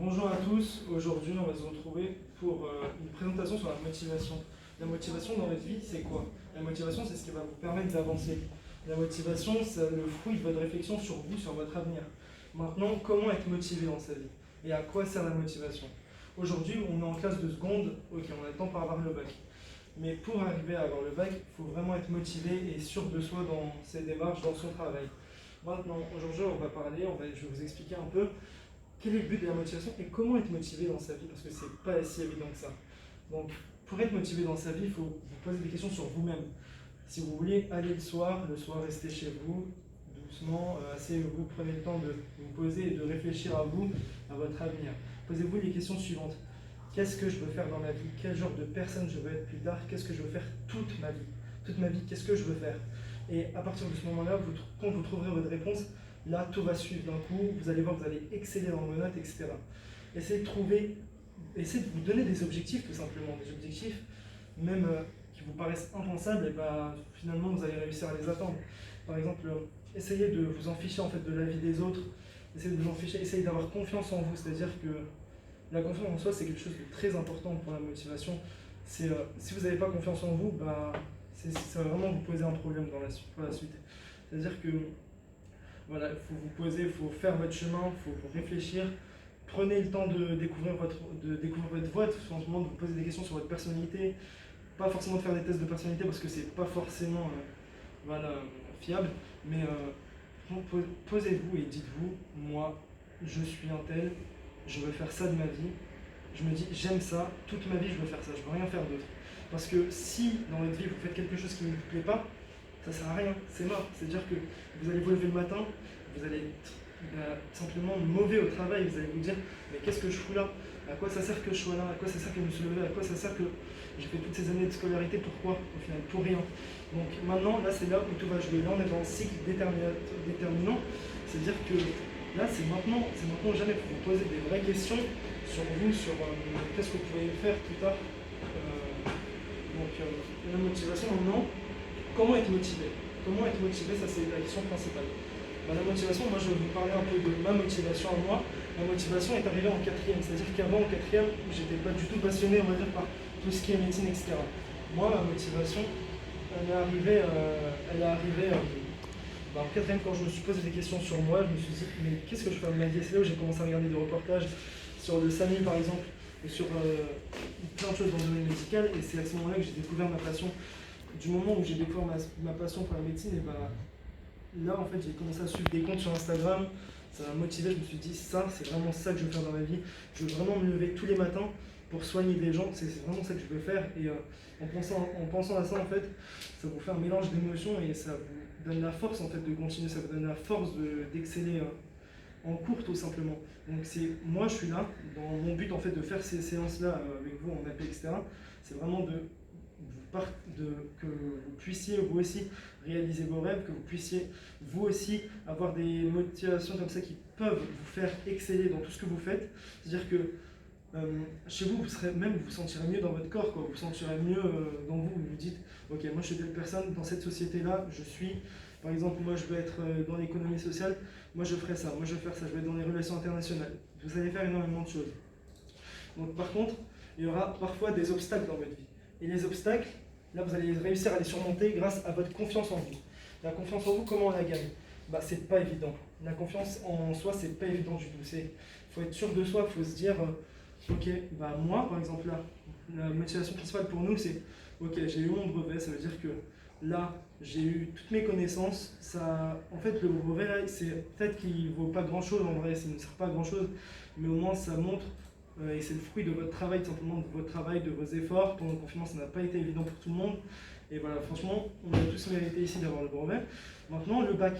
Bonjour à tous, aujourd'hui on va se retrouver pour une présentation sur la motivation. La motivation dans votre vie, c'est quoi? La motivation, c'est ce qui va vous permettre d'avancer. La motivation, c'est le fruit de votre réflexion sur vous, sur votre avenir. Maintenant, comment être motivé dans sa vie? Et à quoi sert la motivation? Aujourd'hui, on est en classe de seconde, ok, on attend par avoir le bac. Mais pour arriver à avoir le bac, il faut vraiment être motivé et sûr de soi dans ses démarches, dans son travail. Maintenant, aujourd'hui, je vais vous expliquer un peu quel est le but de la motivation et comment être motivé dans sa vie, parce que c'est pas si évident que ça. Donc, pour être motivé dans sa vie, il faut vous poser des questions sur vous-même. Si vous voulez aller le soir restez chez vous, doucement, asseyez-vous, prenez le temps de vous poser et de réfléchir à vous, à votre avenir. Posez-vous les questions suivantes. Qu'est-ce que je veux faire dans ma vie? Quel genre de personne je veux être plus tard? Qu'est-ce que je veux faire toute ma vie? Toute ma vie, qu'est-ce que je veux faire? Et à partir de ce moment-là, quand vous trouverez votre réponse, là, tout va suivre d'un coup, vous allez voir, vous allez exceller dans vos notes, etc. Essayez de vous donner des objectifs, tout simplement, des objectifs, même qui vous paraissent impensables, et bah, finalement, vous allez réussir à les atteindre. Par exemple, essayez de vous en ficher en fait, de la vie des autres, essayez de vous en ficher, essayez d'avoir confiance en vous, c'est-à-dire que la confiance en soi, c'est quelque chose de très important pour la motivation. Si vous n'avez pas confiance en vous, bah, ça va vraiment vous poser un problème pour la suite. C'est-à-dire que voilà, il faut vous poser, il faut faire votre chemin, il faut réfléchir. Prenez le temps de découvrir votre voie, tout simplement de vous poser des questions sur votre personnalité. Pas forcément de faire des tests de personnalité parce que c'est pas forcément fiable, mais posez-vous et dites-vous, moi, je suis un tel, je veux faire ça de ma vie. Je me dis, j'aime ça, toute ma vie je veux faire ça, je veux rien faire d'autre. Parce que si dans votre vie vous faites quelque chose qui ne vous plaît pas, ça sert à rien, c'est mort. C'est-à-dire que vous allez vous lever le matin, vous allez être simplement mauvais au travail, vous allez vous dire, mais qu'est-ce que je fous là? À quoi ça sert que je sois là? À quoi ça sert que je me suis levé? À quoi ça sert que j'ai fait toutes ces années de scolarité? Pourquoi au final? Pour rien. Donc maintenant, là c'est là où tout va jouer. Là on est dans un cycle déterminant, c'est-à-dire que là c'est maintenant ou jamais. Il faut vous poser des vraies questions sur vous, sur qu'est-ce que vous pouvez faire plus tard. La motivation maintenant. Comment être motivé? Comment être motivé, ça c'est la question principale. La motivation, moi je vais vous parler un peu de ma motivation à moi. Ma motivation est arrivée en quatrième, c'est-à-dire qu'avant en quatrième, j'étais pas du tout passionné, on va dire, par tout ce qui est médecine, etc. Moi, ma motivation, elle est arrivée en quatrième quand je me suis posé des questions sur moi. Je me suis dit, mais qu'est-ce que je fais de ma vie? C'est là où j'ai commencé à regarder des reportages sur le SAMU par exemple, et sur plein de choses dans le domaine médical, et c'est à ce moment-là que j'ai découvert ma passion. Du moment où j'ai découvert ma passion pour la médecine, et bah, là en fait j'ai commencé à suivre des comptes sur Instagram, ça m'a motivé, je me suis dit ça c'est vraiment ça que je veux faire dans ma vie, je veux vraiment me lever tous les matins pour soigner des gens, c'est vraiment ça que je veux faire, et en pensant à ça en fait, ça vous fait un mélange d'émotions et ça vous donne la force en fait de continuer, ça vous donne la force d'exceller en cours tout simplement. Donc moi je suis là, dans mon but en fait de faire ces séances là avec vous en AP, etc. C'est vraiment que vous puissiez vous aussi réaliser vos rêves, que vous puissiez vous aussi avoir des motivations comme ça qui peuvent vous faire exceller dans tout ce que vous faites. C'est-à-dire que chez vous, vous vous sentirez mieux dans votre corps, quoi. Vous vous sentirez mieux dans vous. Vous vous dites, ok, moi je suis telle personne, dans cette société-là, je suis, par exemple, moi je veux être dans l'économie sociale, moi je ferai ça, moi je vais faire ça, je vais être dans les relations internationales. Vous allez faire énormément de choses. Donc par contre, il y aura parfois des obstacles dans votre vie. Et les obstacles, là vous allez réussir à les surmonter grâce à votre confiance en vous. La confiance en vous, comment on la gagne? C'est pas évident. La confiance en soi, c'est pas évident du tout. Il faut être sûr de soi, il faut se dire, ok, moi par exemple là, la motivation principale pour nous c'est, ok, j'ai eu mon brevet, ça veut dire que là, j'ai eu toutes mes connaissances. En fait, le brevet là, c'est peut-être qu'il vaut pas grand chose en vrai, ça ne sert pas à grand chose, mais au moins ça montre. Et c'est le fruit de votre travail, tout simplement de votre travail, de vos efforts. Pendant le confinement, ça n'a pas été évident pour tout le monde. Et voilà, franchement, on a tous mérité ici d'avoir le brevet. Maintenant, le bac.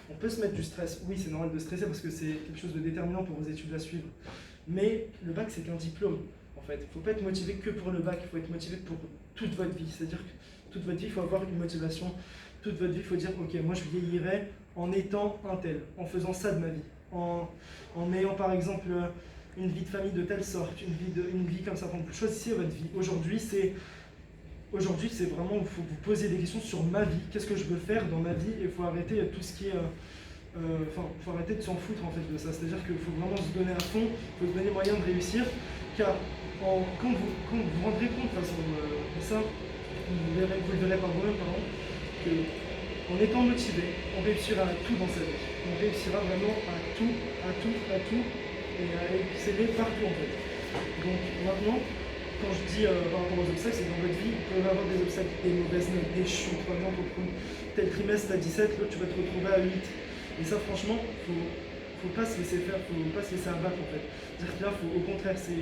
On peut se mettre du stress. Oui, c'est normal de stresser parce que c'est quelque chose de déterminant pour vos études à suivre. Mais le bac, c'est qu'un diplôme, en fait. Il ne faut pas être motivé que pour le bac, il faut être motivé pour toute votre vie. C'est-à-dire que toute votre vie, il faut avoir une motivation. Toute votre vie, il faut dire, ok, moi je vieillirai en étant un tel, en faisant ça de ma vie. En ayant par exemple une vie de famille de telle sorte, une vie comme ça. Donc, vous choisissez votre vie. Aujourd'hui, c'est vraiment, il faut vous poser des questions sur ma vie. Qu'est-ce que je veux faire dans ma vie? Et il faut arrêter tout ce qui est faut arrêter de s'en foutre en fait de ça. C'est-à-dire qu'il faut vraiment se donner à fond, il faut se donner moyen de réussir, car quand vous vous rendrez compte, de toute façon, ça, vous le verrez par vous-même, pardon, que en étant motivé, on réussira à tout dans sa vie. On réussira vraiment à tout, et à exceller partout en fait. Donc maintenant, quand je dis par rapport aux obstacles, c'est que dans votre vie, vous pouvez avoir des obstacles, des mauvaises notes, des chutes. Par exemple, tel trimestre, tu as 17, l'autre, tu vas te retrouver à 8. Et ça, franchement, faut pas se laisser faire, faut pas se laisser abattre en fait. C'est-à-dire que là, au contraire, ça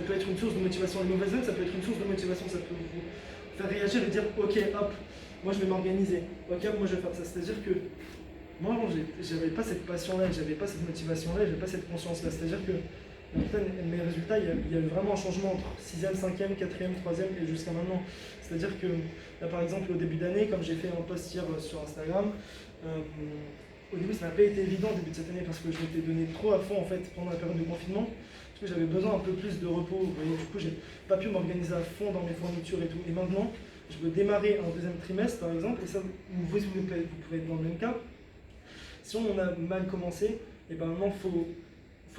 peut être une source de motivation. Les mauvaises notes, ça peut être une source de motivation, ça peut vous faire réagir et dire, ok, hop, moi je vais m'organiser, ok, moi je vais faire ça. C'est-à-dire que moi, avant, j'avais pas cette passion-là, j'avais pas cette motivation-là, j'avais pas cette conscience-là. C'est-à-dire que mes résultats, il y a eu vraiment un changement entre 6e, 5e, 4e, 3e et jusqu'à maintenant. C'est-à-dire que, là, par exemple, au début d'année, comme j'ai fait un post hier sur Instagram, au début, ça n'a pas été évident au début de cette année parce que je m'étais donné trop à fond en fait pendant la période de confinement. Parce que j'avais besoin un peu plus de repos. Vous voyez, du coup, j'ai pas pu m'organiser à fond dans mes fournitures et tout. Et maintenant, je veux démarrer un deuxième trimestre, par exemple, et ça, vous pouvez être dans le même cas. Si on a mal commencé, et ben maintenant, faut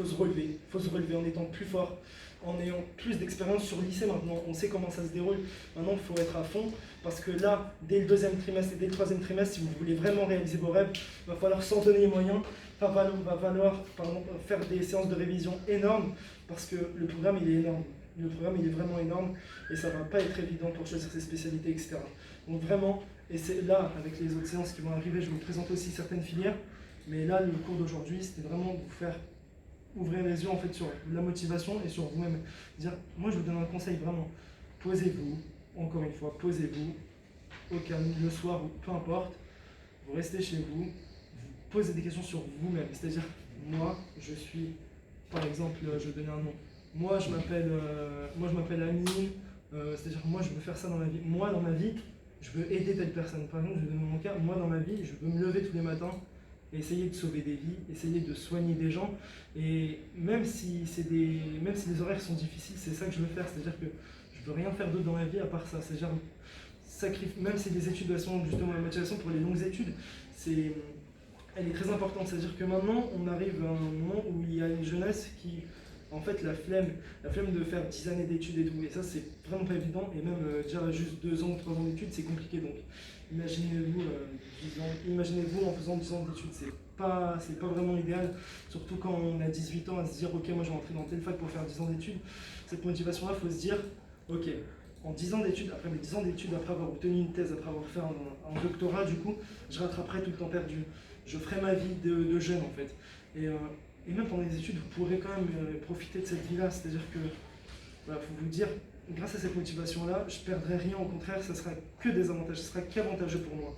se relever. Faut se relever en étant plus fort, en ayant plus d'expérience sur le lycée maintenant. On sait comment ça se déroule. Maintenant, il faut être à fond. Parce que là, dès le deuxième trimestre et dès le troisième trimestre, si vous voulez vraiment réaliser vos rêves, il va falloir s'en donner les moyens. Il va falloir faire des séances de révision énormes. Parce que le programme, il est énorme. Le programme, il est vraiment énorme. Et ça ne va pas être évident pour choisir ses spécialités, etc. Donc vraiment, et c'est là, avec les autres séances qui vont arriver, je vais vous présenter aussi certaines filières. Mais là, le cours d'aujourd'hui, c'était vraiment de vous faire ouvrir les yeux en fait sur la motivation et sur vous-même. Dire, moi je vous donne un conseil vraiment, posez-vous, encore une fois, posez-vous, au calme, le soir ou peu importe, vous restez chez vous, vous posez des questions sur vous-même. C'est-à-dire, moi je suis, par exemple, je vais donner un nom, moi je m'appelle Amine, c'est-à-dire moi je veux faire ça dans ma vie. Moi dans ma vie, je veux aider telle personne. Par exemple, je vais donner mon cas, moi dans ma vie, je veux me lever tous les matins, et essayer de sauver des vies, essayer de soigner des gens. Et même si les horaires sont difficiles, c'est ça que je veux faire. C'est-à-dire que je veux rien faire d'autre dans ma vie à part ça. C'est-à-dire même si les études sont justement la motivation pour les longues études, elle est très importante. C'est-à-dire que maintenant, on arrive à un moment où il y a une jeunesse qui, en fait, la flemme de faire 10 années d'études et tout. Et ça, c'est vraiment pas évident. Et même déjà juste 2 ans ou 3 ans d'études, c'est compliqué. Donc, imaginez-vous en faisant 10 ans d'études, c'est pas vraiment idéal, surtout quand on a 18 ans à se dire ok, moi je vais rentrer dans telle fac pour faire 10 ans d'études. Cette motivation-là, il faut se dire ok, en 10 ans d'études, après mes 10 ans d'études, après avoir obtenu une thèse, après avoir fait un doctorat, du coup, je rattraperai tout le temps perdu. Je ferai ma vie de jeune en fait. Et même pendant les études, vous pourrez quand même profiter de cette vie-là, c'est-à-dire que faut vous dire, grâce à cette motivation-là, je ne perdrai rien, au contraire, ça sera que des avantages, ce sera qu'avantageux pour moi.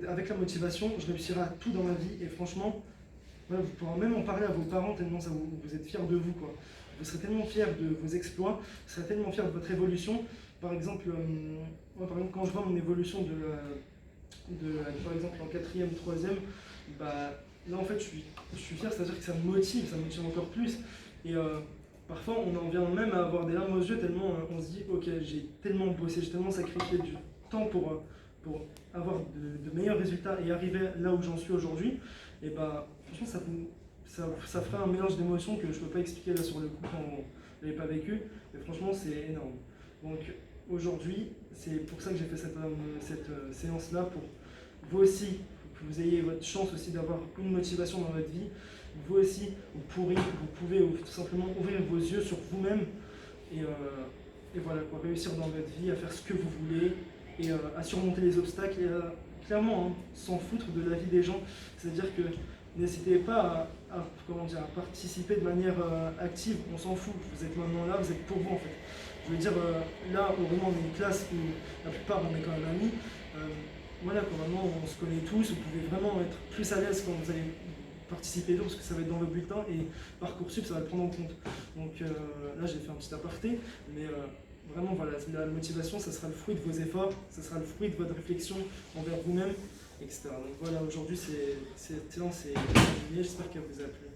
Avec la motivation, je réussirai à tout dans ma vie et franchement, vous pourrez même en parler à vos parents tellement vous êtes fiers de vous, quoi. Vous serez tellement fiers de vos exploits, vous serez tellement fiers de votre évolution. Par exemple, quand je vois mon évolution par exemple en 4e, 3e, là en fait je suis fier, c'est-à-dire que ça me motive encore plus. Et parfois, on en vient même à avoir des larmes aux yeux tellement on se dit ok, j'ai tellement bossé, j'ai tellement sacrifié du temps pour avoir de meilleurs résultats et arriver là où j'en suis aujourd'hui. Et franchement, ça ferait un mélange d'émotions que je ne peux pas expliquer là sur le coup quand vous ne l'avez pas vécu. Mais franchement, c'est énorme. Donc aujourd'hui, c'est pour ça que j'ai fait cette séance-là, pour vous aussi, que vous ayez votre chance aussi d'avoir une motivation dans votre vie. Vous aussi, vous pouvez tout simplement ouvrir vos yeux sur vous-même et voilà, pour réussir dans votre vie, à faire ce que vous voulez et à surmonter les obstacles et à clairement s'en foutre de la vie des gens. C'est-à-dire que n'hésitez pas à participer de manière active, on s'en fout, vous êtes maintenant là, vous êtes pour vous en fait. Je veux dire, là, au moment on est une classe où la plupart on est quand même amis, voilà, quand vraiment on se connaît tous, vous pouvez vraiment être plus à l'aise quand vous allez participer d'eux parce que ça va être dans vos bulletins et Parcoursup ça va le prendre en compte. Donc là j'ai fait un petit aparté, mais vraiment voilà, la motivation ça sera le fruit de vos efforts, ça sera le fruit de votre réflexion envers vous-même, etc. Donc voilà, aujourd'hui cette séance est terminée, j'espère qu'elle vous a plu.